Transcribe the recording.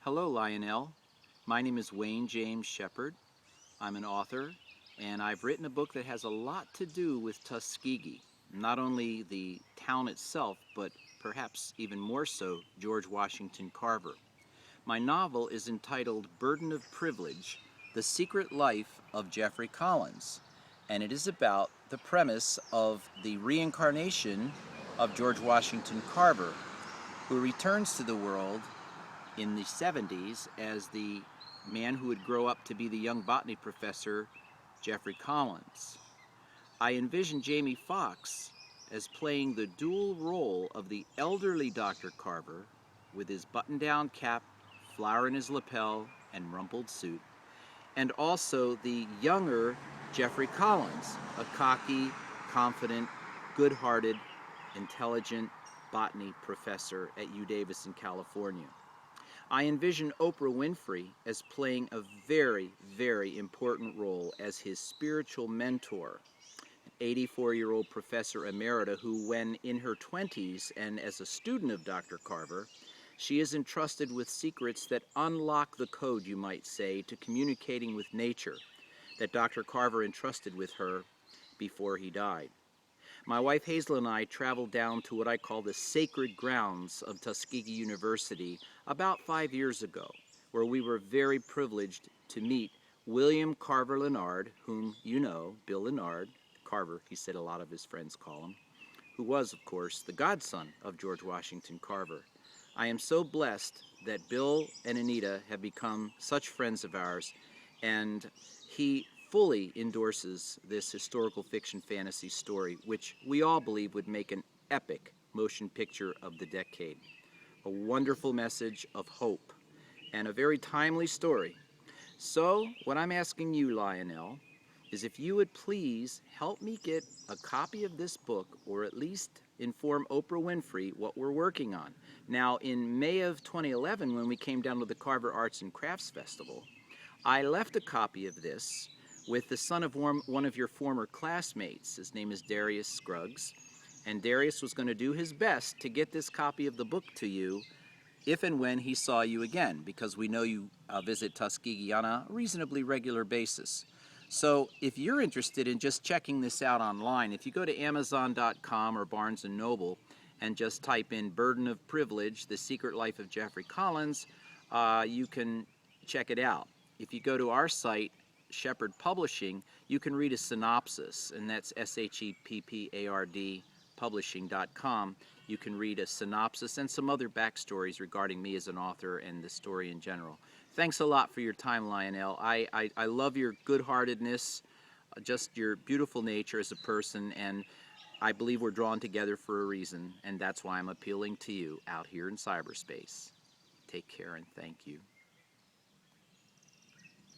Hello, Lionel. My name is Wayne James Sheppard. I'm an author, and I've written a book that has a lot to do with Tuskegee. Not only the town itself, but perhaps even more so, George Washington Carver. My novel is entitled Burden of Privilege, The Secret Life of Geoffrey Collins, and it is about the premise of the reincarnation of George Washington Carver, who returns to the world in the 70s as the man who would grow up to be the young botany professor, Geoffrey Collins. I envision Jamie Foxx as playing the dual role of the elderly Dr. Carver with his button-down cap, flower in his lapel, and rumpled suit, and also the younger Geoffrey Collins, a cocky, confident, good-hearted, intelligent botany professor at UDavis in California. I envision Oprah Winfrey as playing a very, very important role as his spiritual mentor, an 84-year-old professor emerita who, when in her 20s and as a student of Dr. Carver, she is entrusted with secrets that unlock the code, you might say, to communicating with nature that Dr. Carver entrusted with her before he died. My wife Hazel and I traveled down to what I call the sacred grounds of Tuskegee University about 5 years ago, where we were very privileged to meet William Carver Leonard, whom you know, Bill Leonard, Carver, he said a lot of his friends call him, who was, of course, the godson of George Washington Carver. I am so blessed that Bill and Anita have become such friends of ours, and he fully endorses this historical fiction fantasy story, which we all believe would make an epic motion picture of the decade. A wonderful message of hope and a very timely story. So what I'm asking you, Lionel, is if you would please help me get a copy of this book, or at least inform Oprah Winfrey what we're working on. Now, in May of 2011, when we came down to the Carver Arts and Crafts Festival, I left a copy of this with the son of one of your former classmates. His name is Darius Scruggs, and Darius was going to do his best to get this copy of the book to you if and when he saw you again, because we know you visit Tuskegee on a reasonably regular basis. So if you're interested in just checking this out online, if you go to Amazon.com or Barnes & Noble and just type in Burden of Privilege, The Secret Life of Geoffrey Collins, you can check it out. If you go to our site, Sheppard Publishing, you can read a synopsis, and that's SHEPPARD publishing.com. You can read a synopsis and some other backstories regarding me as an author and the story in general. Thanks a lot for your time, Lionel. I love your good-heartedness, just your beautiful nature as a person, and I believe we're drawn together for a reason, and that's why I'm appealing to you out here in cyberspace. Take care and thank you.